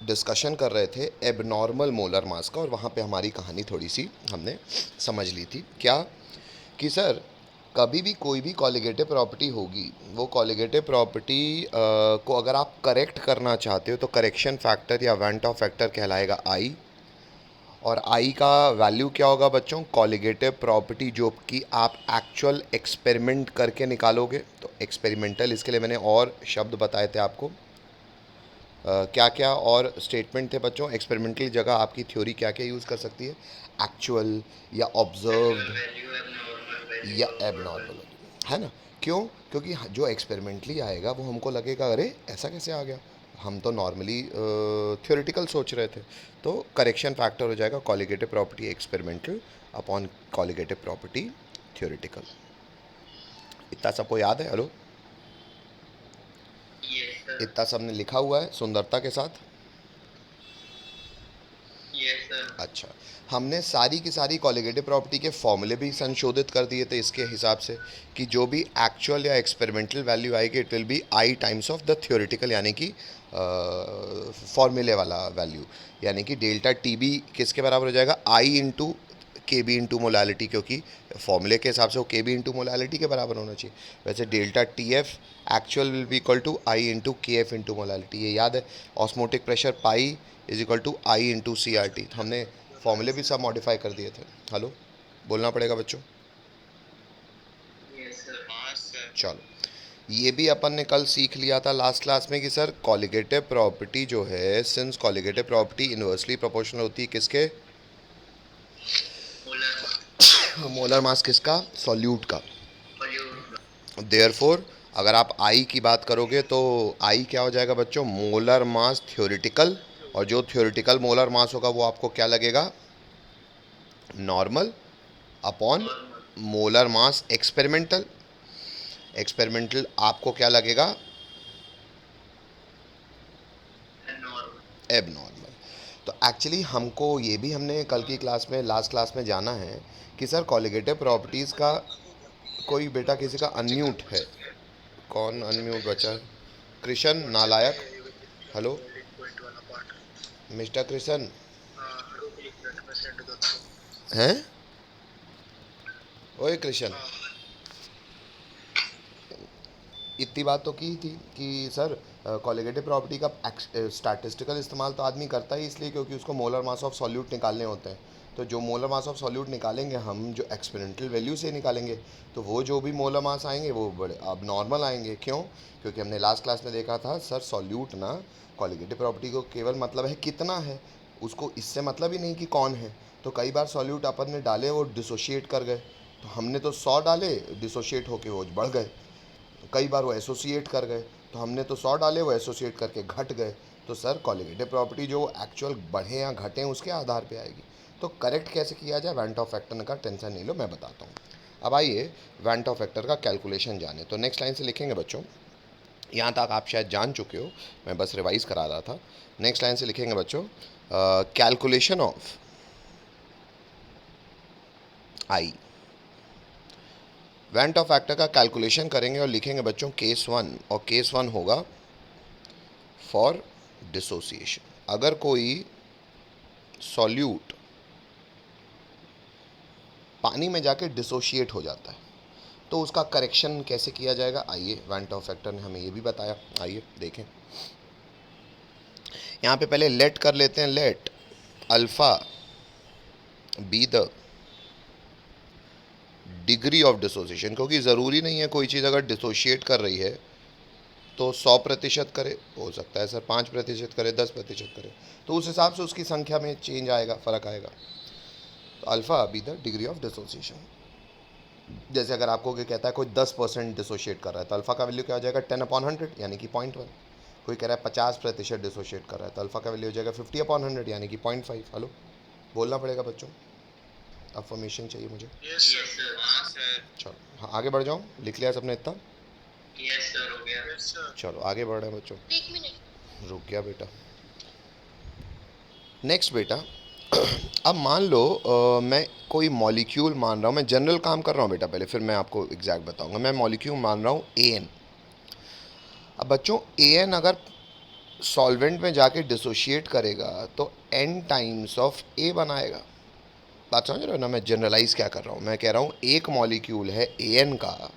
Discussion कर रहे थे एबनॉर्मल मोलर मास का, और वहाँ पे हमारी कहानी थोड़ी सी हमने समझ ली थी। क्या कि सर कभी भी कोई भी कॉलिगेटिव प्रॉपर्टी होगी, वो कॉलिगेटिव प्रॉपर्टी को अगर आप करेक्ट करना चाहते हो तो करेक्शन फैक्टर या वेंट ऑफ फैक्टर कहलाएगा आई। और आई का वैल्यू क्या होगा बच्चों? कॉलिगेटिव प्रॉपर्टी जो कि आप एक्चुअल एक्सपेरिमेंट करके निकालोगे। तो एक्सपेरिमेंटल, इसके लिए मैंने और शब्द बताए थे आपको। क्या क्या और स्टेटमेंट थे बच्चों? एक्सपेरिमेंटल की जगह आपकी थ्योरी क्या क्या यूज़ कर सकती है? एक्चुअल या ऑब्जर्व्ड या एबनॉर्मल, है ना? क्यों? क्योंकि जो एक्सपेरिमेंटली आएगा वो हमको लगेगा अरे ऐसा कैसे आ गया, हम तो नॉर्मली थ्योरेटिकल सोच रहे थे। तो करेक्शन फैक्टर हो जाएगा colligative property experimental upon colligative property theoretical. इतना सबको याद है? हेलो, इतना सबने लिखा हुआ है सुंदरता के साथ? अच्छा, हमने सारी की सारी कॉलिगेटिव प्रॉपर्टी के फॉर्मूले भी संशोधित कर दिए थे इसके हिसाब से कि जो भी एक्चुअल या एक्सपेरिमेंटल वैल्यू आएगी it will be I times of the theoretical, यानी कि फॉर्मूले वाला वैल्यू, यानी कि डेल्टा टी बी किसके बराबर हो जाएगा? आई इंटू के बी इंटू मोलालिटी, क्योंकि फॉर्मूले के हिसाब से वो के बी इंटू मोलालिटी के बराबर होना चाहिए। वैसे delta T F actual will be equal to I into K F into molality, ये याद है। Osmotic pressure pi is equal to I into C R T. हमने फॉर्मूले भी सब मॉडिफाई कर दिए थे। हेलो, बोलना पड़ेगा बच्चों। चलो, ये भी अपन ने कल सीख लिया था लास्ट क्लास में कि सर कॉलिगेटिव प्रॉपर्टी जो है, since colligative property inversely proportional होती है किसके? मोलर मास किसका? सॉल्यूट का। देयरफॉर अगर आप आई की बात करोगे तो आई क्या हो जाएगा बच्चों? मोलर मास थ्योरेटिकल, और जो थ्योरेटिकल मोलर मास होगा वो आपको क्या लगेगा? Normal upon molar mass experimental. Experimental आपको क्या लगेगा? एबनॉर्मल। तो एक्चुअली हमको ये भी हमने कल की क्लास में, लास्ट क्लास में जाना है कि सर कॉलिगेटिव प्रॉपर्टीज़ का कोई बेटा किसी का अनम्यूट है? कौन अनम्यूट बचा है? कृष्ण नालायक। हेलो मिस्टर कृष्ण हैं? ओए कृष्ण, इतनी बात तो की थी कि सर कॉलिगेटिव प्रॉपर्टी का स्टैटिस्टिकल इस्तेमाल तो आदमी करता ही इसलिए क्योंकि उसको मोलर मास ऑफ सॉल्यूट निकालने होते हैं। तो जो मोलर मास ऑफ सॉल्यूट निकालेंगे हम, जो एक्सपेरिमेंटल वैल्यू से निकालेंगे, तो वो जो भी मोलर मास आएंगे वो बड़े अब नॉर्मल आएंगे। क्यों? क्योंकि हमने लास्ट क्लास में देखा था सर सॉल्यूट ना, कॉलिगेटिव प्रॉपर्टी को केवल मतलब है कितना है, उसको इससे मतलब ही नहीं कि कौन है। तो कई बार सॉल्यूट अपन ने डाले वो डिसोशिएट कर गए, तो हमने तो 100 डाले, डिसोशिएट होके वो बढ़ गए। कई बार वो एसोसिएट कर गए, तो हमने तो 100 डाले, वो एसोसिएट करके घट गए। तो सर कॉलिगेटिव प्रॉपर्टी जो एक्चुअल बढ़े या घटें उसके आधार पे आएगी। तो करेक्ट कैसे किया जाए वेंट ऑफ फैक्टर का टेंशन नहीं लो, मैं बताता हूँ। अब आइए वेंट ऑफ फैक्टर का कैलकुलेशन जाने। तो नेक्स्ट लाइन से लिखेंगे बच्चों, यहाँ तक आप शायद जान चुके हो, मैं बस रिवाइज करा रहा था। नेक्स्ट लाइन से लिखेंगे बच्चों calculation of I. Went of factor का कैलकुलेशन करेंगे और लिखेंगे बच्चों केस 1, और केस 1 होगा फॉर डिसोसिएशन। अगर कोई सॉल्यूट पानी में जाके डिसोशिएट हो जाता है तो उसका करेक्शन कैसे किया जाएगा? आइए, वेंट ऑफ फैक्टर ने हमें ये भी बताया, आइए देखें। यहाँ पे पहले लेट कर लेते हैं, let alpha be the degree of dissociation, क्योंकि ज़रूरी नहीं है कोई चीज़ अगर डिसोशिएट कर रही है तो 100% करे, हो सकता है सर 5% करे, 10% करे, तो उस हिसाब से उसकी संख्या में चेंज आएगा, फ़र्क आएगा। तो alpha be the degree of dissociation. जैसे अगर आपको क्या कहता है कोई 10% डिसोशिएट कर रहा है तो अल्फ़ा का वैल्यू क्या हो जाएगा? 10/100 यानी कि 0.1। कोई कह रहा है 50% डिसोशिएट कर रहा है तो अल्फ़ा का वैल्यू हो जाएगा 50/100 यानी कि 0.5। हेलो, बोलना पड़ेगा बच्चों, अफर्मेशन चाहिए मुझे। Yes sir. चलो हाँ, आगे बढ़ जाऊँ, लिख लिया सबने इतना? यस सर, हो गया। Yes sir. चलो आगे बढ़ रहे हैं बच्चों। एक मिनट रुक गया बेटा। नेक्स्ट बेटा अब मान लो मैं कोई मॉलिक्यूल मान रहा हूँ, मैं जनरल काम कर रहा हूँ बेटा पहले, फिर मैं आपको एग्जैक्ट बताऊंगा। मैं मॉलिक्यूल मान रहा हूँ ए एन। अब बच्चों ए एन अगर सॉल्वेंट में जाके डिसोशिएट करेगा तो n टाइम्स ऑफ A बनाएगा। बात समझ रहे हो ना, मैं जनरलाइज क्या कर रहा हूँ, मैं कह रहा हूँ एक मॉलिक्यूल है AN का,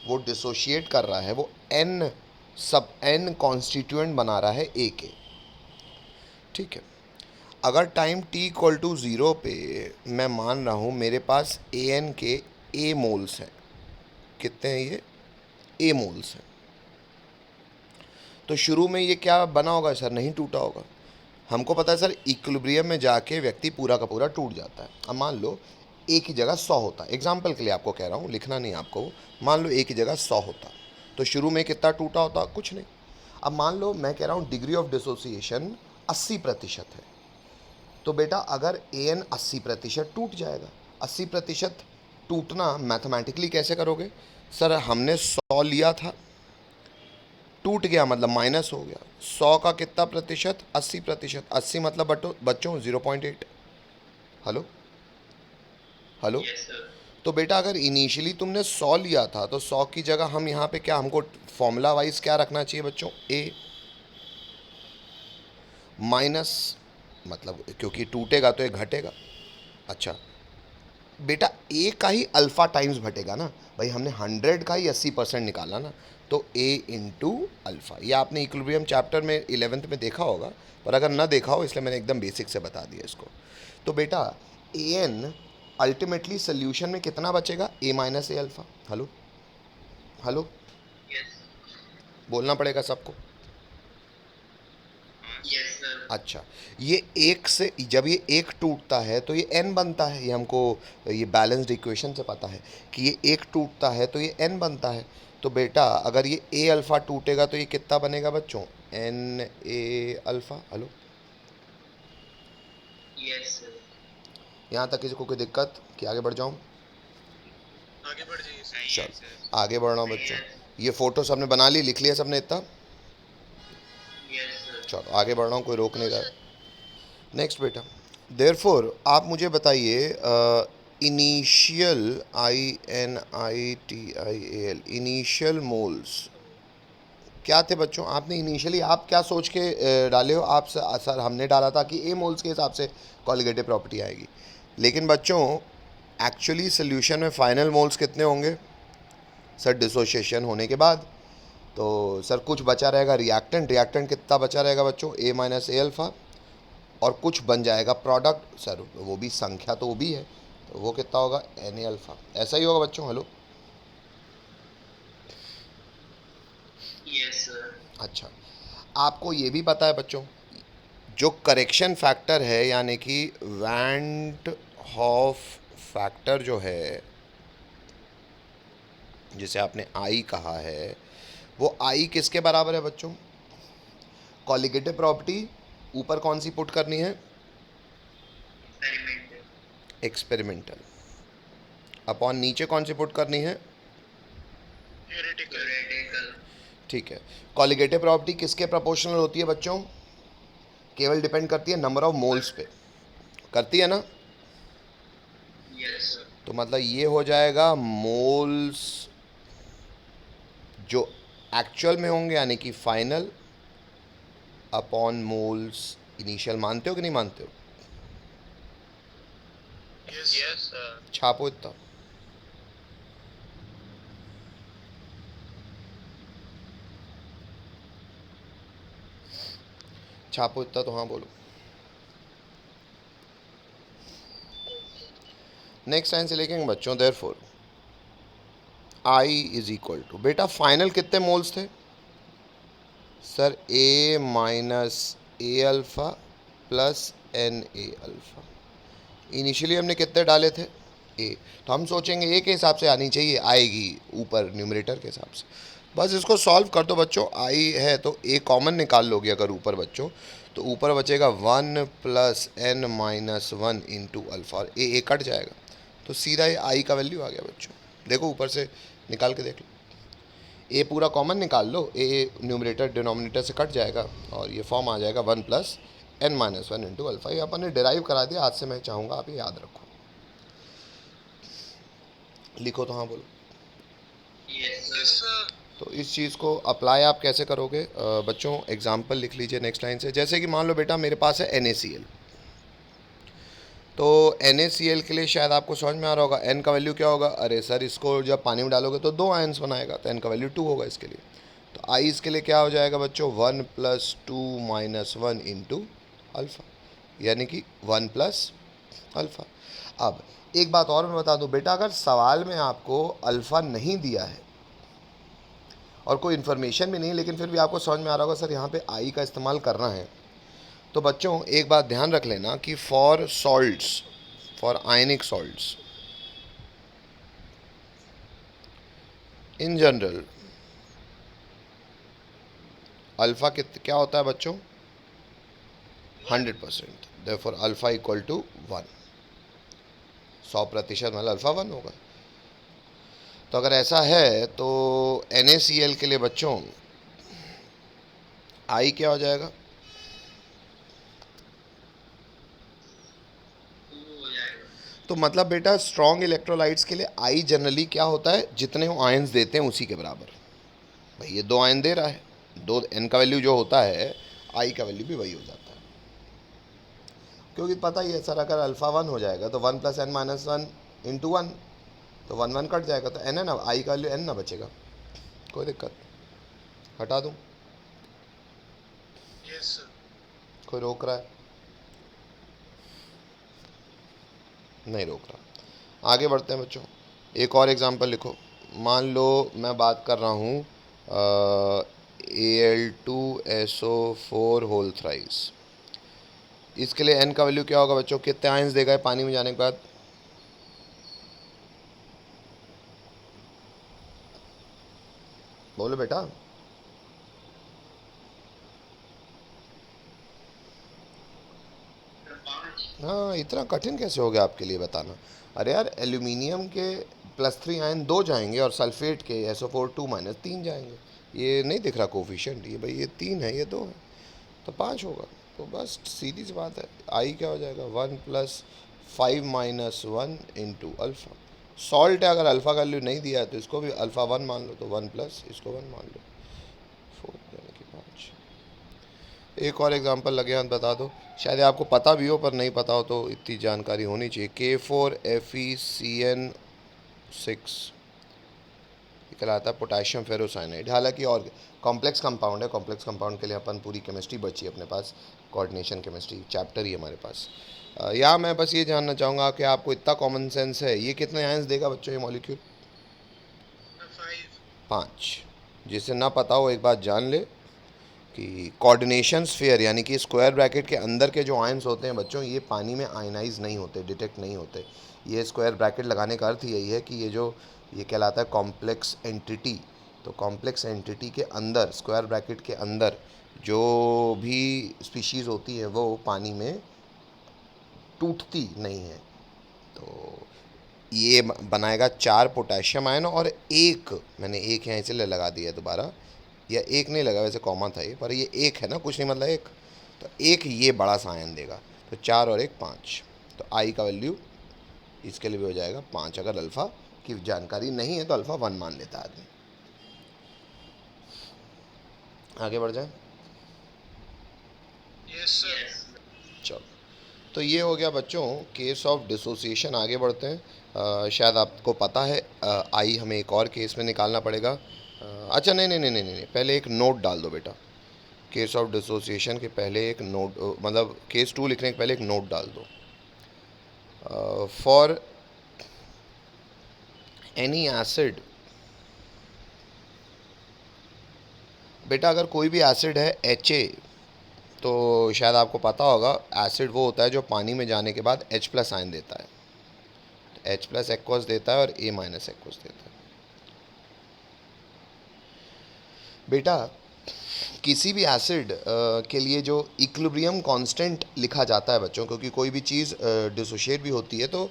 वो डिसोशिएट कर रहा है, वो n सब n कॉन्स्टिट्यूएंट बना रहा है A के। ठीक है, अगर टाइम t इक्वल टू 0 पे मैं मान रहा हूँ मेरे पास AN के A मोल्स हैं। कितने हैं ये? A मोल्स हैं। तो शुरू में ये क्या बना होगा सर? नहीं टूटा होगा। हमको पता है सर इक्विलिब्रियम में जाके व्यक्ति पूरा का पूरा टूट जाता है। अब मान लो एक ही जगह 100 होता, एग्जाम्पल के लिए आपको कह रहा हूँ, लिखना नहीं आपको। मान लो एक ही जगह 100 होता तो शुरू में कितना टूटा होता? कुछ नहीं। अब मान लो मैं कह रहा हूँ डिग्री ऑफ डिसोसिएशन 80% है, तो बेटा अगर AN 80% टूट जाएगा। 80% टूटना मैथमेटिकली कैसे करोगे सर? हमने 100 लिया था, टूट गया मतलब माइनस हो गया। 100 का कितना प्रतिशत? 80%। 80 मतलब बच्चों 0.8। Hello hello. Yes, sir. तो बेटा अगर इनिशियली तुमने 100 लिया था तो 100 की जगह हम यहाँ पे क्या, हमको फॉर्मूला वाइज क्या रखना चाहिए बच्चों? A माइनस, मतलब क्योंकि टूटेगा तो ये घटेगा। अच्छा बेटा A का ही अल्फ़ा टाइम्स घटेगा ना भाई, हमने 100 का ही 80% निकाला ना, तो A इंटू अल्फ़ा। ये आपने इक्विलिब्रियम चैप्टर में 11th में देखा होगा, पर अगर ना देखा हो इसलिए मैंने एकदम बेसिक से बता दिया इसको। तो बेटा AN अल्टीमेटली सोल्यूशन में कितना बचेगा? A minus A alpha. Hello hello, Yes. बोलना पड़ेगा सबको। Yes, sir. अच्छा, ये एक से जब ये एक टूटता है तो ये n बनता है, ये हमको ये बैलेंस्ड इक्वेशन से पता है कि ये एक टूटता है तो ये n बनता है। तो बेटा अगर ये A अल्फ़ा टूटेगा तो ये कितना बनेगा बच्चों? n A alpha. Hello, Yes, sir. यहाँ तक किसी को कोई दिक्कत कि आगे बढ़ जाऊँ? आगे बढ़ जाइए सर। चल आगे बढ़ रहा हूँ बच्चों। Yes. ये फ़ोटो सबने बना ली, लिख लिया सबने इतना? Yes, sir. चलो आगे बढ़ रहा हूँ, कोई रोक नहीं रहा। नेक्स्ट बेटा, देयरफॉर आप मुझे बताइए इनिशियल INITIAL इनिशियल मोल्स क्या थे बच्चों? आपने इनिशियली आप क्या सोच के डाले हो? आप सर हमने डाला था कि A मोल्स के हिसाब से कॉलिगेटिव प्रॉपर्टी आएगी, लेकिन बच्चों एक्चुअली सोल्यूशन में फाइनल मोल्स कितने होंगे सर डिसोसिएशन होने के बाद? तो सर कुछ बचा रहेगा रिएक्टेंट। रिएक्टेंट कितना बचा रहेगा बच्चों? A माइनस A अल्फ़ा, और कुछ बन जाएगा प्रोडक्ट सर, वो भी संख्या तो वो भी है, तो वो कितना होगा? Na alpha. ऐसा ही होगा बच्चों। Hello, Yes, sir. अच्छा आपको ये भी पता है बच्चों, जो करेक्शन फैक्टर है यानी कि वैंट हॉफ फैक्टर जो है, जिसे आपने I कहा है, वो I किसके बराबर है बच्चों? कॉलिगेटिव प्रॉपर्टी ऊपर कौन सी पुट करनी है? Experimental. एक्सपेरिमेंटल। अपॉन नीचे कौन सी पुट करनी है? Theoretical. ठीक है। कॉलिगेटिव प्रॉपर्टी किसके प्रोपोर्शनल होती है बच्चों? केवल डिपेंड करती है नंबर ऑफ मोल्स पे, करती है ना? Yes, sir. तो मतलब ये हो जाएगा मोल्स जो एक्चुअल में होंगे यानी कि फाइनल अपॉन मोल्स इनिशियल। मानते हो कि नहीं मानते हो? Yes, sir. छापो इतना। छापो इतना तो हाँ बोलो। नेक्स्ट लाइन से लिखेंगे बच्चों, therefore I is equal to, बेटा फाइनल कितने मोल्स थे sir? A minus A alpha plus NA alpha. Initially हमने कितने डाले थे? A। तो हम सोचेंगे A के हिसाब से आनी चाहिए, आएगी ऊपर न्यूमरेटर के हिसाब से। बस इसको सॉल्व कर दो बच्चों। I है तो A कॉमन निकाल लोगे अगर ऊपर बच्चों, तो ऊपर बचेगा 1 plus N minus 1 into alpha, और A कट जाएगा तो सीधा ये I का वैल्यू आ गया बच्चों। देखो ऊपर से निकाल के देख लो, A पूरा कॉमन निकाल लो, A न्यूमरेटर डिनोमिनेटर से कट जाएगा और ये फॉर्म आ जाएगा 1 plus N minus 1 into alpha. ये अपन ने डिराइव करा दिया, आज से मैं चाहूँगा आप ये याद रखो। लिखो तो हाँ बोलो। Yes, sir. तो इस चीज़ को अप्लाई आप कैसे करोगे बच्चों, एग्जाम्पल लिख लीजिए नेक्स्ट लाइन से। जैसे कि मान लो बेटा मेरे पास है NaCl, तो NaCl के लिए शायद आपको समझ में आ रहा होगा N का वैल्यू क्या होगा। अरे सर इसको जब पानी में डालोगे तो 2 आयंस बनाएगा, तो N का वैल्यू 2 होगा इसके लिए। तो I इसके लिए क्या हो जाएगा बच्चों, 1 + 2 - 1 × अल्फ़ा, यानी कि 1 + अल्फ़ा। अब एक बात और मैं बता दूं बेटा, अगर सवाल में आपको अल्फ़ा नहीं दिया है और कोई इन्फॉर्मेशन भी नहीं, लेकिन फिर भी आपको समझ में आ रहा होगा सर यहाँ पे आई का इस्तेमाल करना है, तो बच्चों एक बात ध्यान रख लेना कि for salts, for ionic salts in general alpha क्या होता है बच्चों, 100%। देयरफॉर अल्फ़ा = 1, 100% मतलब अल्फ़ा 1 होगा। तो अगर ऐसा है तो NaCl के लिए बच्चों आई क्या हो जाएगा, 2 हो जाएगा। तो मतलब बेटा स्ट्रॉन्ग इलेक्ट्रोलाइट्स के लिए आई जनरली क्या होता है, जितने वो आयंस देते हैं उसी के बराबर। भाई ये 2 आयन दे रहा है, 2 N का वैल्यू जो होता है आई का वैल्यू भी वही हो जाता है, क्योंकि पता ही है सर अगर अल्फ़ा 1 हो जाएगा तो 1 + n - 1 × 1, तो 1 1 कट जाएगा, तो n है ना, आई का वैल्यू n ना बचेगा। कोई दिक्कत, हटा दूँ, यस सर। कोई रोक रहा है, नहीं रोक रहा। आगे बढ़ते हैं बच्चों, एक और एग्जांपल लिखो। मान लो मैं बात कर रहा हूँ Al2SO4 होल थ्राइस, इसके लिए n का वैल्यू क्या होगा बच्चों, कितने आयंस देगा पानी में जाने के बाद, बोलो बेटा। सर 5। हाँ, इतना कठिन कैसे हो गया आपके लिए बताना। अरे यार एल्यूमिनियम के +3 आयन 2 जाएंगे और सल्फेट के SO4 2 - 3 जाएंगे। ये नहीं दिख रहा कोफिशिएंट, ये भाई ये 3 है ये 2 है, तो 5 होगा। तो बस सीधी सी बात है, आई क्या हो जाएगा, 1 + 5 - 1 × अल्फ़ा। सॉल्ट है, अगर अल्फ़ा का वैल्यू नहीं दिया है तो इसको भी अल्फ़ा 1 मान लो, तो 1 + इसको 1 मान लो, 4 यानी कि 5। एक और एग्जांपल लगे हाथ बता दो, शायद आपको पता भी हो पर नहीं पता हो, तो इतनी जानकारी होनी चाहिए। K4FeCN6 कहलाता है पोटेशियम फेरोसाइनाइड। हालांकि और कॉम्प्लेक्स कंपाउंड है, कॉम्प्लेक्स कंपाउंड के लिए अपन पूरी केमिस्ट्री बची अपने पास, कोऑर्डिनेशन केमिस्ट्री चैप्टर ही हमारे पास। या मैं बस ये जानना चाहूँगा कि आपको इतना कॉमन सेंस है, ये कितने आयंस देगा बच्चों ये मॉलिक्यूल, 5। 5। जिसे ना पता हो एक बात जान ले कि कोऑर्डिनेशन स्फीयर यानी कि स्क्वायर ब्रैकेट के अंदर के जो आयंस होते हैं बच्चों, ये पानी में आयनाइज नहीं होते, डिटेक्ट नहीं होते। ये स्क्वायर ब्रैकेट लगाने का अर्थ यही है कि ये कहलाता है कॉम्प्लेक्स एंटिटी। तो कॉम्प्लेक्स एंटिटी के अंदर, स्क्वायर ब्रैकेट के अंदर जो भी स्पीशीज़ होती है वो पानी में टूटती नहीं है। तो ये बनाएगा 4 पोटेशियम आयन और एक, मैंने एक यहाँ इसलिए लगा दिया है दोबारा, या एक नहीं लगा वैसे कॉमन था ये, पर ये एक है ना, कुछ नहीं मतलब एक, तो एक ये बड़ा सा आयन देगा। तो 4 और 1 5, तो आई का वैल्यू इसके लिए भी हो जाएगा 5। अगर अल्फ़ा की जानकारी नहीं है तो अल्फ़ा 1 मान लेता है आदमी। आगे बढ़ जाए, यस सर। चलो। तो ये हो गया बच्चों केस ऑफ डिसोसिएशन। आगे बढ़ते हैं। शायद आपको पता है आई हमें एक और केस में निकालना पड़ेगा। अच्छा नहीं नहीं नहीं नहीं नहीं, पहले एक नोट डाल दो बेटा, केस ऑफ डिसोसिएशन के पहले एक नोट, मतलब केस 2 लिखने के पहले एक नोट डाल दो। फॉर एनी एसिड, बेटा अगर कोई भी एसिड है Ha, तो शायद आपको पता होगा एसिड वो होता है जो पानी में जाने के बाद H+ आयन देता है, H+ एक्वस देता है और A- एक्वस देता है। बेटा किसी भी एसिड के लिए जो इक्विलिब्रियम कांस्टेंट लिखा जाता है बच्चों, क्योंकि कोई भी चीज़ डिसोशिएट भी होती है, तो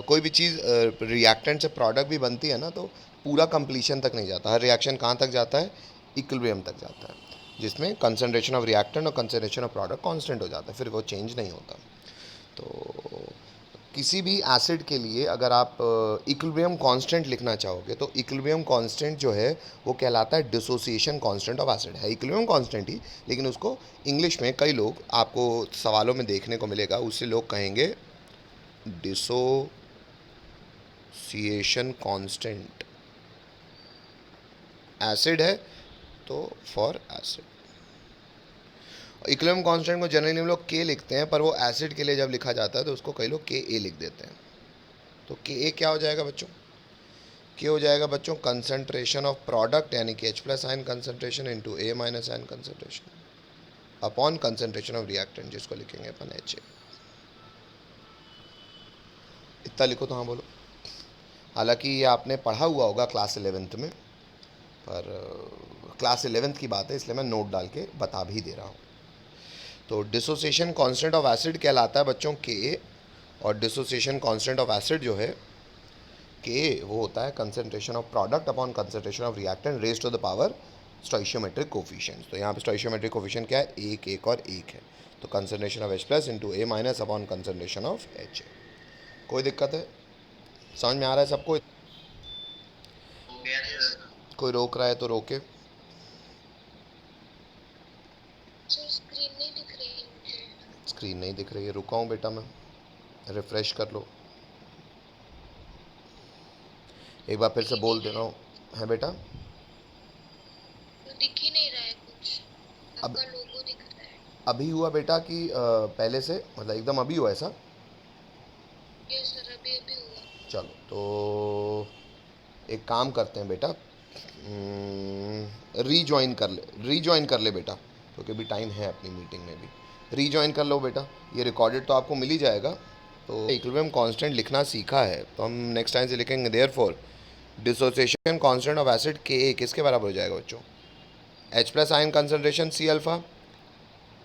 कोई भी चीज़ रिएक्टेंट से प्रोडक्ट भी बनती है ना, तो पूरा कंप्लीशन तक नहीं जाता। हर रिएक्शन कहाँ तक जाता है, इक्विलिब्रियम तक जाता है, जिसमें कंसनट्रेशन ऑफ रिएक्टेंट और कंसनट्रेशन ऑफ प्रोडक्ट कांस्टेंट हो जाता है, फिर वो चेंज नहीं होता। तो किसी भी एसिड के लिए अगर आप इक्विलिब्रियम कांस्टेंट लिखना चाहोगे तो इक्विलिब्रियम कांस्टेंट जो है वो कहलाता है डिसोसिएशन कांस्टेंट ऑफ एसिड। है इक्विलिब्रियम कांस्टेंट ही, लेकिन उसको इंग्लिश में कई लोग आपको सवालों में देखने को मिलेगा, उससे लोग कहेंगे डिसोसिएशन कांस्टेंट। एसिड है तो फॉर एसिड। इक्विलिब्रियम कांस्टेंट को जनरली हम लोग के लिखते हैं, पर वो एसिड के लिए जब लिखा जाता है तो उसको कई लोग के ए लिख देते हैं। तो के ए क्या हो जाएगा बच्चों? के हो जाएगा बच्चों कंसंट्रेशन ऑफ प्रोडक्ट यानी कि H plus ion concentration into A minus ion concentration upon concentration of reactant, जिसको लिखेंगे अपन एच ए। इतना लिखो तो हाँ बोलो। हालांकि ये आपने पढ़ा हुआ होगा क्लास 11th में, पर क्लास 11th की बात है इसलिए मैं नोट डाल के बता भी दे रहा हूँ। तो डिसोसिएशन कांस्टेंट ऑफ एसिड कहलाता है बच्चों के, और डिसोसिएशन कांस्टेंट ऑफ एसिड जो है के वो होता है concentration of product upon concentration of reactant raise to the power stoichiometric coefficients. तो यहाँ पे स्टोइशियोमेट्रिक कोफिशिएंट क्या है? एक, एक और एक है। तो concentration of H plus into A minus upon concentration of H। कोई दिक्कत है? समझ में आ रहा है सबको? हो गया सर। कोई रोक रहा है तो रोके। सर स्क्रीन नहीं दिख रही है मुझे। स्क्रीन नहीं दिख रही है? रुका हूँ बेटा मैं, रिफ्रेश कर लो। एक बार फिर से बोल दे रहा हूँ, है बेटा? तो दिख ही नहीं रहा है कुछ, अब आपका लोगो दिख रहा है। अभी हुआ बेटा कि पहले से, मतलब एकदम अभी हुआ ऐसा? यस सर, अभी अभी हुआ। चलो तो एक काम करते हैं बेटा, रीजॉइन कर ले बेटा, क्योंकि अभी टाइम है अपनी मीटिंग में भी। रीजॉइन कर लो बेटा, ये रिकॉर्डेड तो आपको मिल ही जाएगा। तो इक्विलिब्रियम कांस्टेंट लिखना सीखा है तो हम नेक्स्ट टाइम से लिखेंगे therefore dissociation constant of acid के किसके बराबर हो जाएगा बच्चों? H plus ion concentration C alpha,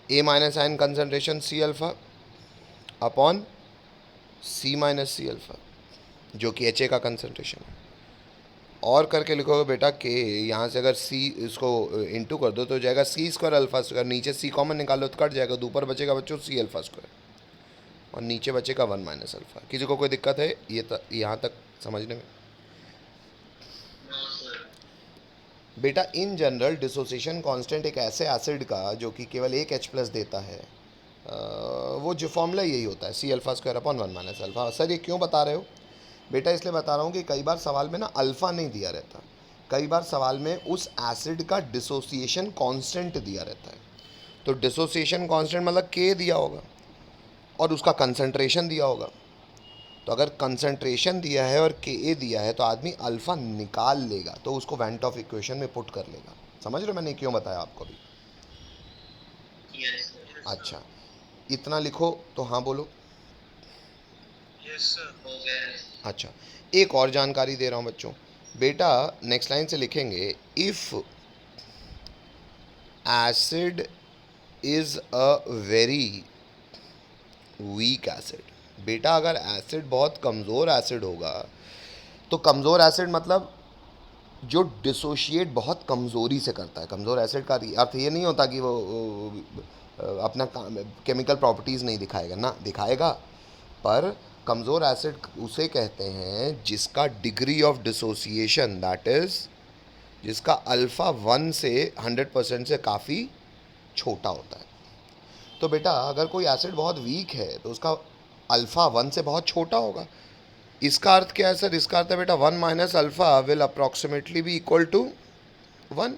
A minus ion concentration C alpha upon C minus C alpha, जो कि एच ए का कंसंट्रेशन है। और करके लिखोगे बेटा के, यहाँ से अगर सी इसको इंटू कर दो तो हो जाएगा सी स्क्वायर अल्फ़ा स्क्वायर, नीचे सी कॉमन निकालो तो कट जाएगा, तो ऊपर बचेगा बच्चों सी अल्फ़ा स्क्वायर और नीचे बचेगा 1 माइनस अल्फ़ा। किसी को कोई दिक्कत है ये यहाँ तक समझने में? No sir. बेटा इन जनरल डिसोसिएशन कांस्टेंट एक ऐसे एसिड का जो कि केवल एक H प्लस देता है, वो जो फॉर्मूला यही होता है C alpha square upon 1 minus alpha. Sir ये क्यों बता रहे हो बेटा? इसलिए बता रहा हूँ कि कई बार सवाल में ना अल्फ़ा नहीं दिया रहता, कई बार सवाल में उस एसिड का डिसोसिएशन कांस्टेंट दिया रहता है। तो डिसोसिएशन कांस्टेंट मतलब के दिया होगा और उसका कंसंट्रेशन दिया होगा। तो अगर कंसंट्रेशन दिया है और के ए दिया है तो आदमी अल्फ़ा निकाल लेगा, तो उसको वेंट ऑफ इक्वेशन में पुट कर लेगा। समझ रहे हो मैंने क्यों बताया आपको अभी? Yes sir. अच्छा, इतना लिखो तो हाँ बोलो। Yes sir. हो गया। अच्छा, एक और जानकारी दे रहा हूँ बच्चों। बेटा नेक्स्ट लाइन से लिखेंगे if acid is a very weak acid. बेटा अगर एसिड बहुत कमज़ोर एसिड होगा, तो कमज़ोर एसिड मतलब जो डिसोशिएट बहुत कमज़ोरी से करता है। कमज़ोर एसिड का अर्थ ये नहीं होता कि वो अपना केमिकल प्रॉपर्टीज़ नहीं दिखाएगा, ना दिखाएगा, पर कमज़ोर एसिड उसे कहते हैं जिसका degree of dissociation that is जिसका अल्फ़ा 1 से 100% से काफ़ी छोटा होता है। तो बेटा अगर कोई एसिड बहुत वीक है तो उसका अल्फ़ा 1 से बहुत छोटा होगा। इसका अर्थ क्या है सर? इसका अर्थ है बेटा 1 माइनस अल्फ़ा विल अप्रॉक्सीमेटली भी इक्वल टू 1,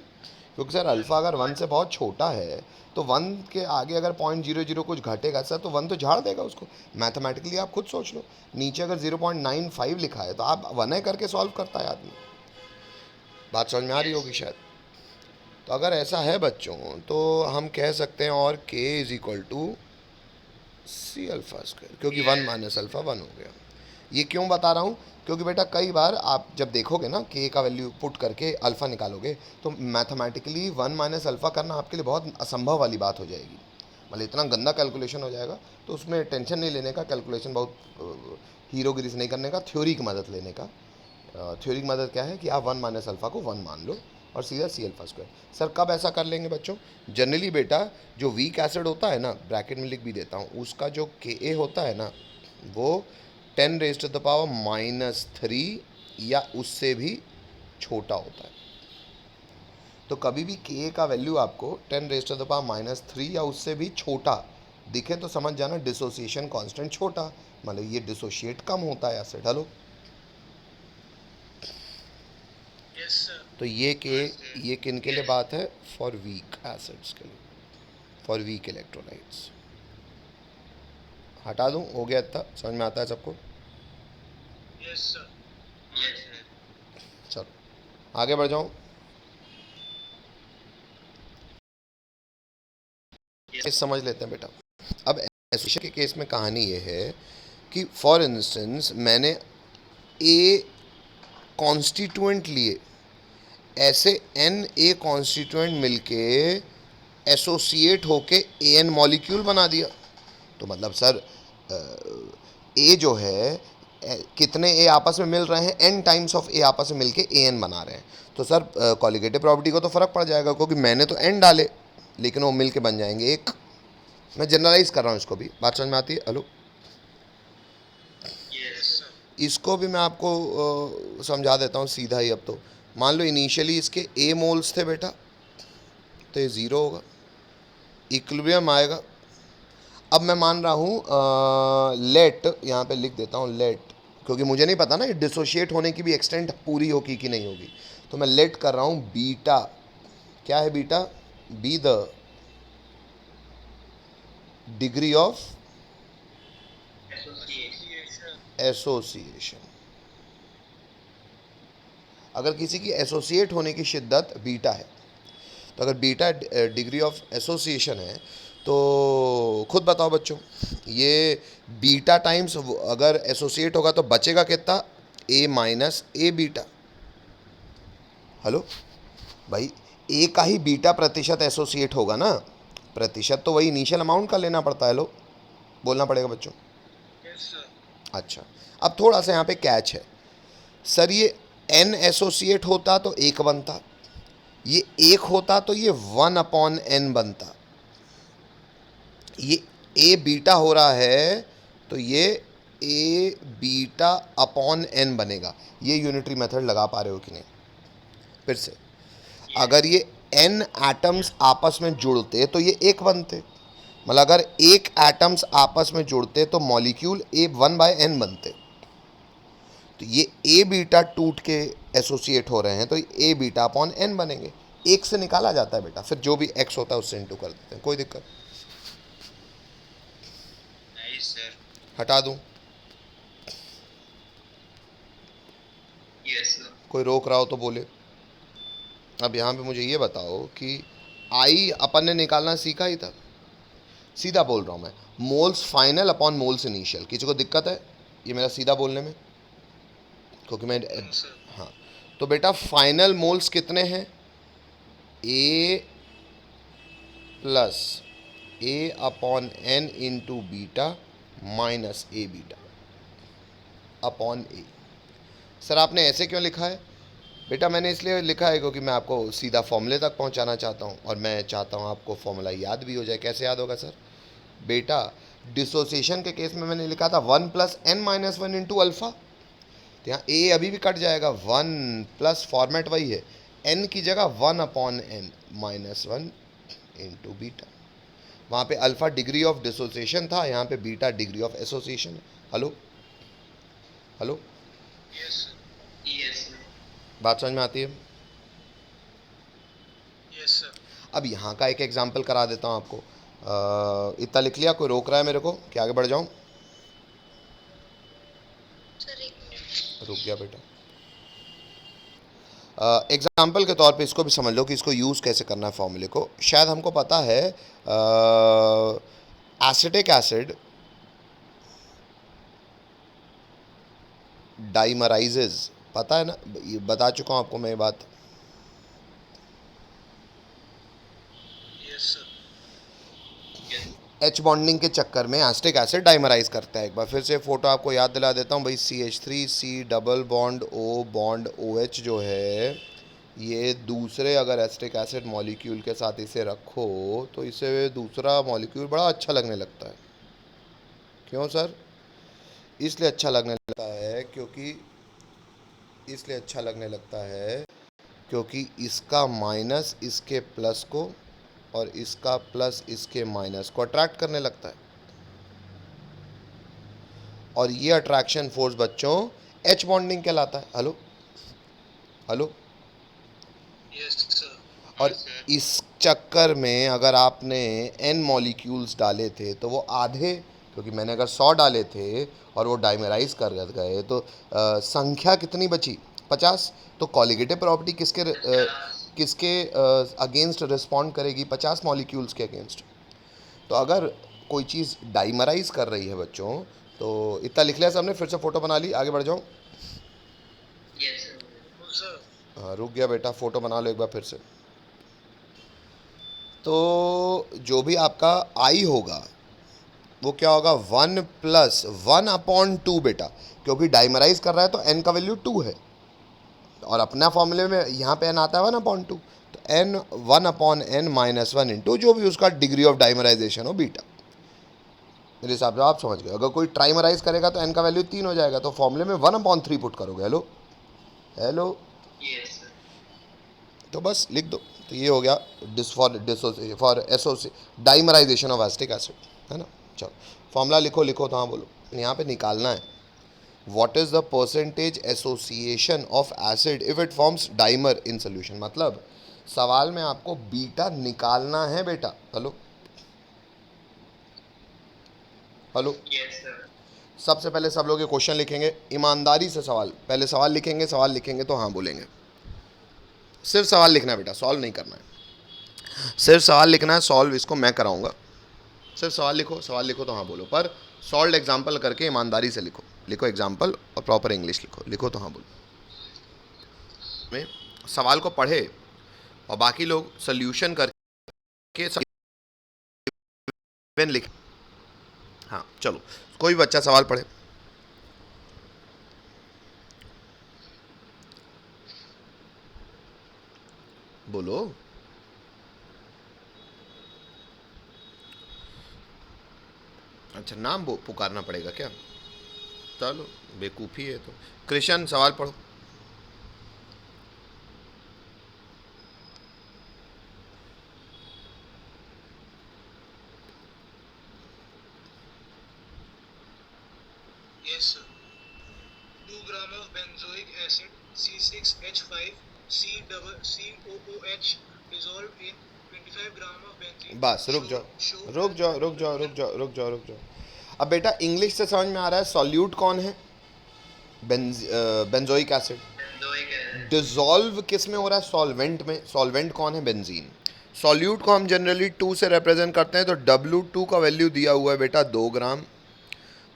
क्योंकि सर अल्फ़ा अगर 1 से बहुत छोटा है तो 1 के आगे अगर 0.00 कुछ घटेगा सर तो 1 तो झाड़ देगा उसको। मैथमेटिकली आप खुद सोच लो, नीचे अगर 0.95 लिखा है तो आप 1 करके सॉल्व करता है आदमी। बात समझ में आ रही होगी शायद। तो अगर ऐसा है बच्चों तो हम कह सकते हैं और K is equal to C alpha square, क्योंकि 1 माइनस अल्फ़ा 1 हो गया। ये क्यों बता रहा हूँ? क्योंकि बेटा कई बार आप जब देखोगे ना के का वैल्यू पुट करके अल्फ़ा निकालोगे तो मैथमेटिकली 1 माइनस अल्फ़ा करना आपके लिए बहुत असंभव वाली बात हो जाएगी। मतलब इतना गंदा कैलकुलेशन हो जाएगा, तो उसमें टेंशन नहीं लेने का, कैलकुलेशन बहुत हीरोगिरी से नहीं करने का, थ्योरी की मदद लेने का। थ्योरी की मदद क्या है कि आप 1 माइनस अल्फ़ा को 1 मान लो और सीधा सी अल्फ़ा स्क्वायर। सर कब ऐसा कर लेंगे बच्चों? जनरली बेटा जो वीक एसिड होता है ना, ब्रैकेट में लिख भी देता हूँ, उसका जो के ए होता है ना वो 10⁻³ या उससे भी छोटा होता है। तो कभी भी k का वैल्यू आपको 10⁻³ या उससे भी छोटा दिखे तो समझ जाना डिसोसिएशन कांस्टेंट छोटा, मतलब ये डिसोशिएट कम होता है एसिड। Hello, yes sir. तो ये किन के लिए बात है? फॉर वीक एसिड्स के लिए, फॉर वीक इलेक्ट्रोलाइट्स। हटा दूं? हो गया इतना? समझ में आता है सबको? Yes sir. Yes sir. चलो आगे बढ़ जाऊं। केस समझ लेते हैं बेटा। अब एसोसिएशन के केस में कहानी ये है कि फॉर इंस्टेंस मैंने ए कॉन्स्टिट्यूएंट लिए, ऐसे एन ए कॉन्स्टिट्यूएंट मिलके एसोसिएट होके ए एन मॉलिक्यूल बना दिया। तो मतलब सर ए जो है कितने ए आपस में मिल रहे हैं? एन टाइम्स ऑफ ए आपस में मिलके ए एन बना रहे हैं। तो सर कॉलिगेटिव प्रॉपर्टी को तो फ़र्क पड़ जाएगा, क्योंकि मैंने तो एन डाले लेकिन वो मिलके बन जाएंगे एक। मैं जनरलाइज कर रहा हूँ इसको भी, बात समझ में आती है? Hello, yes sir. इसको भी मैं आपको समझा देता हूँ सीधा ही। अब तो मान लो इनिशियली इसके ए मोल्स थे बेटा, तो ये ज़ीरो होगा, इक्विलिब्रियम आएगा। अब मैं मान रहा हूँ लेट, यहाँ पे लिख देता हूँ लेट, क्योंकि मुझे नहीं पता ना ये डिसोशिएट होने की भी एक्सटेंट पूरी होगी कि नहीं होगी। तो मैं लेट कर रहा हूँ बीटा। क्या है beta? Be the degree of association. अगर किसी की एसोसिएट होने की शिद्दत बीटा है, तो अगर बीटा डिग्री ऑफ एसोसिएशन है, तो खुद बताओ बच्चों, ये बीटा टाइम्स अगर एसोसिएट होगा तो बचेगा कितना? ए माइनस ए बीटा। हेलो भाई, ए का ही बीटा प्रतिशत एसोसिएट होगा ना, प्रतिशत तो वही इनिशियल अमाउंट का लेना पड़ता है। लो, बोलना पड़ेगा बच्चों। Yes sir. अच्छा, अब थोड़ा सा यहाँ पे कैच है सर, ये एन एसोसिएट होता तो एक बनता, ये एक होता तो ये 1/n बनता। ये ए बीटा हो रहा है तो ये ए बीटा अपॉन एन बनेगा। ये यूनिटरी मेथड लगा पा रहे हो कि नहीं? फिर से, अगर ये n एटम्स आपस में जुड़ते तो ये एक बनते, मतलब अगर एक एटम्स आपस में जुड़ते तो मॉलिक्यूल ए 1/n बनते। तो ये ए बीटा टूट के एसोसिएट हो रहे हैं तो ए बीटा अपॉन एन बनेंगे। एक से निकाला जाता है बेटा, फिर जो भी एक्स होता है उससे इंटू कर देते हैं, कोई दिक्कत? नहीं सर। हटा दूं? Yes sir. कोई रोक रहा हो तो बोले। अब यहाँ पे मुझे ये बताओ कि आई अपन ने निकालना सीखा ही था, सीधा बोल रहा हूँ मैं, moles final upon moles initial. किसी को दिक्कत है ये मेरा सीधा बोलने में? क्योंकि मैं सर। हाँ, तो बेटा फाइनल मोल्स कितने हैं? A plus A upon N into beta minus A beta upon A. Sir आपने ऐसे क्यों लिखा है? बेटा मैंने इसलिए लिखा है क्योंकि मैं आपको सीधा फॉर्मूले तक पहुंचाना चाहता हूं, और मैं चाहता हूं आपको फॉर्मूला याद भी हो जाए। कैसे याद होगा सर? बेटा डिसोसिएशन के केस में मैंने लिखा था 1 + n-1 इंटू अल्फ़ा, तो यहाँ ए अभी भी कट जाएगा, 1 प्लस फॉर्मेट वही है, n की जगह 1/n -1 इंटू बीटा। वहाँ पे अल्फ़ा डिग्री ऑफ डिसोसिएशन था, यहाँ पे बीटा डिग्री ऑफ एसोसिएशन है। Hello hello, yes sir. Yes sir. बात समझ में आती है? Yes sir. अब यहाँ का एक एग्जाम्पल करा देता हूँ आपको। इतना लिख लिया? कोई रोक रहा है मेरे को कि आगे बढ़ जाऊँ? सर एक मिनट। रुक गया बेटा। एग्जाम्पल के तौर पे इसको भी समझ लो कि इसको यूज़ कैसे करना है फॉर्मूले को। शायद हमको पता है एसिटिक एसिड डाइमराइजेज, पता है ना? ये बता चुका हूँ आपको मैं ये बात। Yes sir. एच बॉन्डिंग के चक्कर में एसिटिक एसिड डाइमराइज करता है। एक बार फिर से फोटो आपको याद दिला देता हूँ भाई। CH3 C double bond O bond OH जो है, ये दूसरे अगर एसिटिक एसिड मॉलिक्यूल के साथ इसे रखो तो इसे दूसरा मॉलिक्यूल बड़ा अच्छा लगने लगता है। क्यों सर? इसलिए अच्छा लगने लगता है क्योंकि इसका माइनस इसके प्लस को और इसका प्लस इसके माइनस को अट्रैक्ट करने लगता है। और ये अट्रैक्शन फोर्स बच्चों एच बॉन्डिंग कहलाता है। Hello hello. Yes, sir. और इस चक्कर में अगर आपने n मॉलिक्यूल्स डाले थे तो वो आधे, क्योंकि मैंने अगर 100 डाले थे और वो डाइमराइज कर गए तो संख्या कितनी बची? 50। तो कॉलिगेटिव प्रॉपर्टी किसके अगेंस्ट रिस्पॉन्ड करेगी? 50 मॉलिक्यूल्स के अगेंस्ट। तो अगर कोई चीज़ डाइमराइज कर रही है बच्चों, तो इतना लिख लिया सबने? फिर से फ़ोटो बना ली, आगे बढ़ जाओ। Yes, sir. No, sir. हाँ, रुक गया बेटा, फ़ोटो बना लो एक बार फिर से। तो जो भी आपका आई होगा वो क्या होगा? 1 प्लस 1/2 बेटा, क्योंकि डाइमराइज कर रहा है तो n का वैल्यू 2 है और अपना फॉर्मूले में यहाँ पे n आता है 1/2। तो n 1/n माइनस 1 इंटू जो भी उसका डिग्री ऑफ डाइमराइजेशन हो बीटा। मेरे हिसाब से आप समझ गए। अगर कोई ट्राइमराइज करेगा तो n का वैल्यू 3 हो जाएगा, तो फॉर्मूले में 1/3 पुट करोगे। Hello hello. Yes, sir. तो बस लिख दो। तो ये हो गया फॉर एसोसी डाइमराइजेशन ऑफ एसिटिक एसिड, है ना। चलो फॉर्मूला लिखो तो हाँ बोलो। यहाँ पे निकालना है what is the percentage association of acid if it forms dimer in solution. मतलब सवाल में आपको बीटा निकालना है बेटा। Hello hello. Yes, sir. सबसे पहले सब लोग ये क्वेश्चन लिखेंगे ईमानदारी से। पहले सवाल लिखेंगे तो हाँ बोलेंगे। सिर्फ सवाल लिखना है बेटा, सॉल्व नहीं करना है। सिर्फ सवाल लिखना है, सॉल्व इसको मैं कराऊंगा। सिर्फ सवाल लिखो तो हाँ बोलो, पर सॉल्व एग्जाम्पल करके ईमानदारी से लिखो एग्जाम्पल और प्रॉपर इंग्लिश लिखो तो हाँ बोलो। में सवाल को पढ़े और बाकी लोग सोल्यूशन करके लिखे। हाँ चलो, कोई बच्चा सवाल पढ़े। बोलो। अच्छा, नाम पुकारना पड़ेगा क्या? चलो बेवकूफ़ी है। तो कृष्ण सवाल पढ़ो। Yes, sir. 2 gram of benzoic acid C6H5 COOH dissolved in 25 gram of benzene. बस रुक जाओ। अब बेटा इंग्लिश से समझ में आ रहा है सॉल्यूट कौन है? Benzoic acid. Benzoic acid. Dissolve किस में हो रहा है? सॉल्वेंट में। सॉल्वेंट कौन है? बेंजीन। सॉल्यूट को हम जनरली 2 से रिप्रेजेंट करते हैं, तो W2 का वैल्यू दिया हुआ है बेटा 2 ग्राम।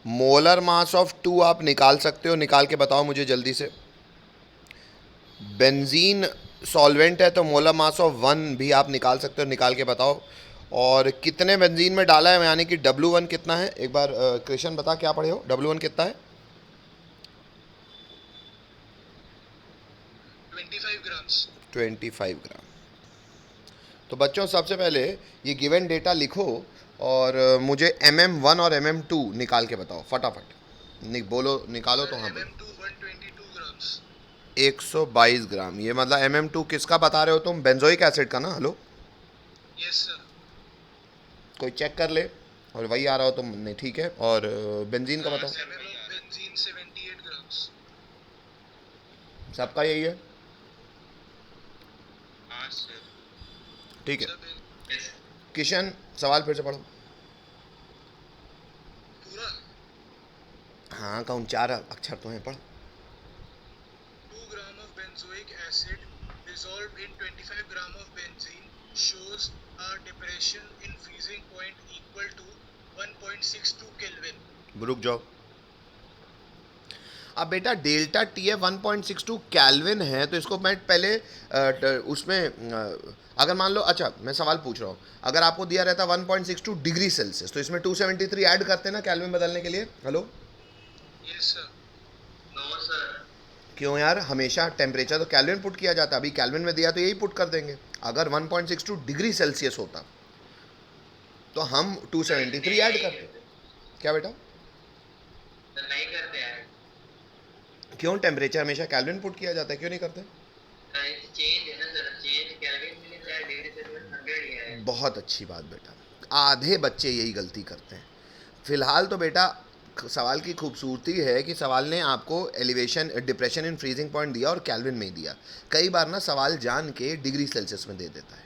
मोलर मास ऑफ 2 आप निकाल सकते हो, निकाल के बताओ मुझे जल्दी से। बेंजीन सॉल्वेंट है तो मोलर मास ऑफ 1 भी आप निकाल सकते हो, निकाल के बताओ। और कितने बेंजीन में डाला है, यानी कि W1 कितना है? एक बार कृष्ण बता, क्या पढ़े हो? W1 कितना है? 25 grams. 25 ग्राम। तो बच्चों सबसे पहले ये गिवन डेटा लिखो और मुझे MM1 और MM2 निकाल के बताओ फटाफट। बोलो, निकालो तो हाँ बोलो। MM2 122 grams. 122 ग्राम। ये मतलब MM2 किसका बता रहे हो तुम? बेंजोइक एसिड का ना। Hello, Yes, sir. कोई चेक कर ले, और वही आ रहा हो तो नहीं ठीक है। और बेंजीन का बताओ। MM of benzene 78 grams. सबका यही है, हाँ सर. ठीक है। Yes. किशन सवाल फिर से पढ़ो। पूरा हाँ कहूँ, 4 अक्षर तो हैं, पढ़। 2 gram of benzoic acid dissolved in 25 gram of benzene shows a depression in freezing point equal to 1.62 Kelvin. रुक जाओ। अब बेटा डेल्टा टी है 1.62 कैल्विन है, तो इसको मैं पहले उसमें अगर मान लो, अच्छा मैं सवाल पूछ रहा हूँ, अगर आपको दिया रहता 1.62 डिग्री सेल्सियस तो इसमें 273 ऐड करते ना कैल्विन बदलने के लिए। Hello, Yes, sir. No, sir. क्यों यार? हमेशा टेम्परेचर तो कैल्विन पुट किया जाता है, अभी कैल्विन में दिया तो यही पुट कर देंगे। अगर 1.62 डिग्री सेल्सियस होता तो हम 273 ऐड करते। क्या बेटा? तो नहीं करते हैं। क्यों? टेम्परेचर हमेशा केल्विन पुट किया जाता है, क्यों नहीं करते? चेंज है ना सर, चेंज केल्विन में नहीं, चाहे डिग्री सेल्सियस 100 ही है। बहुत अच्छी बात बेटा, आधे बच्चे यही गलती करते हैं। फिलहाल तो बेटा सवाल की खूबसूरती है कि सवाल ने आपको elevation depression in freezing point दिया और केल्विन में ही दिया। कई बार ना सवाल जान के डिग्री सेल्सियस में दे देता है।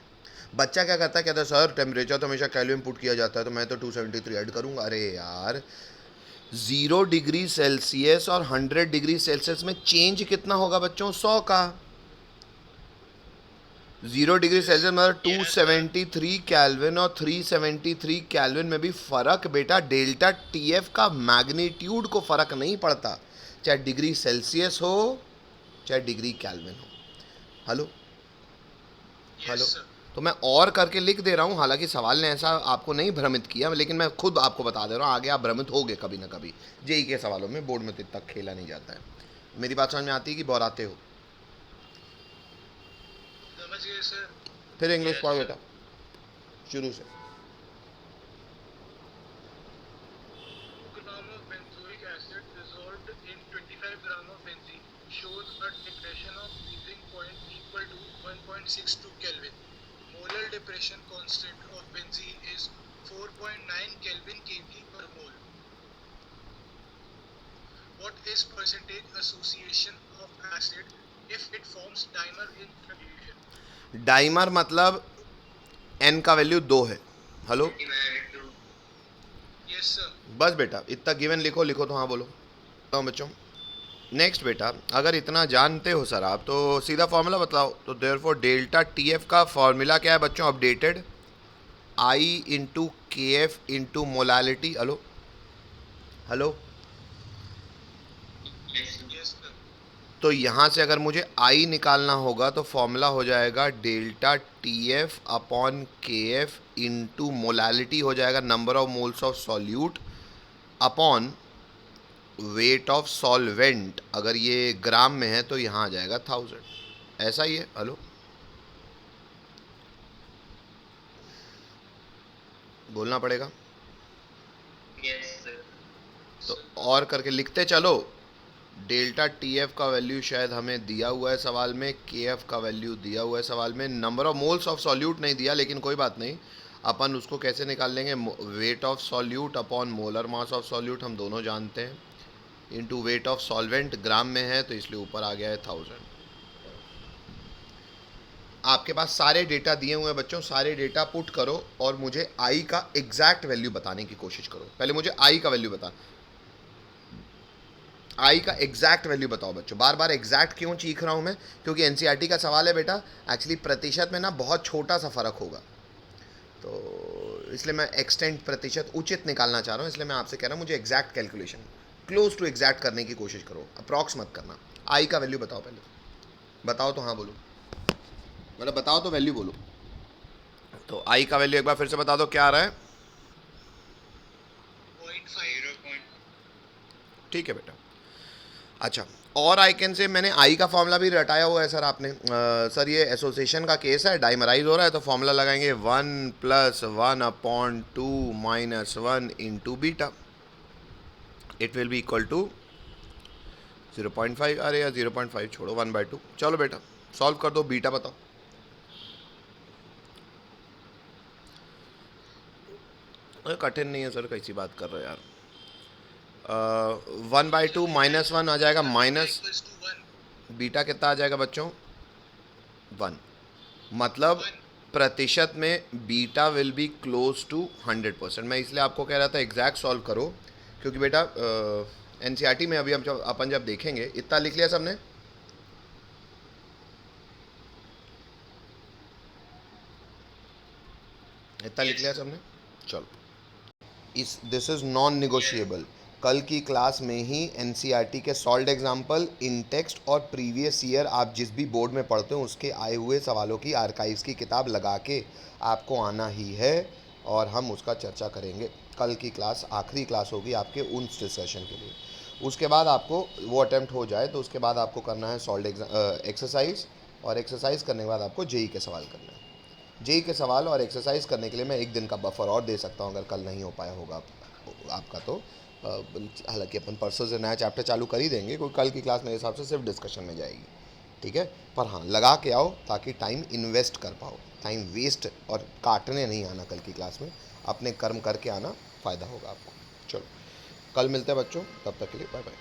बच्चा क्या करता है, कहता है सर टेम्परेचर तो हमेशा केल्विन पुट किया जाता है तो मैं तो 273 ऐड करूंगा। अरे यार 0 डिग्री सेल्सियस और 100 डिग्री सेल्सियस में चेंज कितना होगा बच्चों? 100 का। 0 डिग्री सेल्सियस मतलब 273 कैल्विन और 373 कैल्विन में भी फर्क बेटा डेल्टा टीएफ का मैग्नीट्यूड को फर्क नहीं पड़ता, चाहे डिग्री सेल्सियस हो चाहे डिग्री कैल्विन हो। Hello hello. Yes, sir. तो मैं और करके लिख दे रहा हूँ, हालांकि सवाल ने ऐसा आपको नहीं भ्रमित किया, लेकिन मैं खुद आपको बता दे रहा हूँ, आगे आप भ्रमित होगे कभी ना कभी। जेई के सवालों में बोर्ड में तो इतना खेला नहीं जाता है। मेरी बात समझ में आती है कि बोराते हो? समझ गए सर। फिर इंग्लिश Yes, पढ़ो sir. बेटा शुरू से। 2 gram of benzoic acid dissolved in 25 gram of benzene shows a depression of freezing point equal to 1.62 Kelvin. Molar depression constant of benzene is 4.9 Kelvin kg per mole. What is percentage association of acid if it forms dimer in solution? Dimer मतलब N का value 2 है। Hello 20/2। Yes, sir. बस बेटा इतना given लिखो, लिखो तो हाँ बोलो। तो बच्चों नेक्स्ट बेटा, अगर इतना जानते हो सर आप तो सीधा फॉर्मूला बताओ। तो देयरफॉर डेल्टा टीएफ का फॉर्मूला क्या है बच्चों? Updated I into K F into molality. Hello hello. Yes, sir. तो यहाँ से अगर मुझे आई निकालना होगा तो फॉर्मूला हो जाएगा डेल्टा टी एफ अपॉन के एफ इंटू मोलालिटी हो जाएगा number of moles of solute upon weight of solvent. अगर ये ग्राम में है तो यहाँ आ जाएगा 1000। ऐसा ही है। हेलो बोलना पड़ेगा यस सर। तो और करके लिखते चलो। डेल्टा टी एफ का वैल्यू शायद हमें दिया हुआ है सवाल में, के एफ का वैल्यू दिया हुआ है सवाल में, number of moles of solute नहीं दिया, लेकिन कोई बात नहीं, अपन उसको कैसे निकाल लेंगे? Weight of solute upon molar mass of solute हम दोनों जानते हैं, इनटू वेट ऑफ सॉल्वेंट ग्राम में है तो इसलिए ऊपर आ गया है 1000। आपके पास सारे डेटा दिए हुए हैं बच्चों, सारे डेटा पुट करो और मुझे आई का एग्जैक्ट वैल्यू बताने की कोशिश करो। पहले मुझे आई का वैल्यू बता, आई का एग्जैक्ट वैल्यू बताओ बच्चों। बार बार एग्जैक्ट क्यों चीख रहा हूं मैं? क्योंकि एनसीईआरटी का सवाल है बेटा, एक्चुअली प्रतिशत में ना बहुत छोटा सा फर्क होगा, तो इसलिए मैं एक्सटेंड प्रतिशत उचित निकालना चाह रहा हूँ। इसलिए मैं आपसे कह रहा हूँ मुझे exact calculation close to exact करने की कोशिश करो, अप्रॉक्स मत करना। आई का वैल्यू बताओ, पहले बताओ तो हाँ बोलो, मतलब बताओ तो वैल्यू बोलो। तो आई का वैल्यू एक बार फिर से बता दो क्या आ रहा है? 0.5. ठीक है बेटा। अच्छा, और आई कैन से मैंने आई का फॉर्मूला भी रटाया हुआ है सर आपने। सर ये एसोसिएशन का केस है, डाइमराइज हो रहा है, तो फॉर्मूला लगाएंगे 1 + 1/2 - 1 into beta. It will be equal to 0.5। अरे यार 0.5 छोड़ो, 1/2। चलो बेटा सॉल्व कर दो, बीटा बताओ। अरे कठिन नहीं है सर, कैसी बात कर रहे हो यार। 1/2 - 1 आ जाएगा माइनस Equals to 1. बीटा कितना आ जाएगा बच्चों? 1। मतलब 1. प्रतिशत में beta will be close to 100%। मैं इसलिए आपको कह रहा था एग्जैक्ट सॉल्व करो, क्योंकि बेटा एनसीईआरटी में अभी हम अपन जब देखेंगे, इतना लिख लिया सबने? इतना लिख लिया सबने? चलो दिस इज नॉन निगोशिएबल। कल की क्लास में ही एनसीईआरटी के सॉल्व्ड एग्जाम्पल इन टेक्स्ट और प्रीवियस ईयर आप जिस भी बोर्ड में पढ़ते हो उसके आए हुए सवालों की आर्काइव्स की किताब लगा के आपको आना ही है और हम उसका चर्चा करेंगे। कल की क्लास आखिरी क्लास होगी आपके उन डिस्कशन के लिए। उसके बाद आपको वो अटैम्प्ट हो जाए तो उसके बाद आपको करना है सॉल्व्ड एक्सरसाइज, और एक्सरसाइज करने के बाद आपको जेई के सवाल करना है। जेई के सवाल और एक्सरसाइज करने के लिए मैं एक दिन का बफर और दे सकता हूँ अगर कल नहीं हो पाया होगा आपका तो हालांकि अपन परसों से नया चैप्टर चालू कर ही देंगे, कोई कल की क्लास मेरे हिसाब से सिर्फ डिस्कशन में जाएगी, ठीक है। पर हाँ, लगा के आओ ताकि टाइम इन्वेस्ट कर पाओ, टाइम वेस्ट और काटने नहीं आना कल की क्लास में, अपने कर्म करके आना, फ़ायदा होगा आपको। चलो, कल मिलते हैं बच्चों, तब तक के लिए बाय बाय।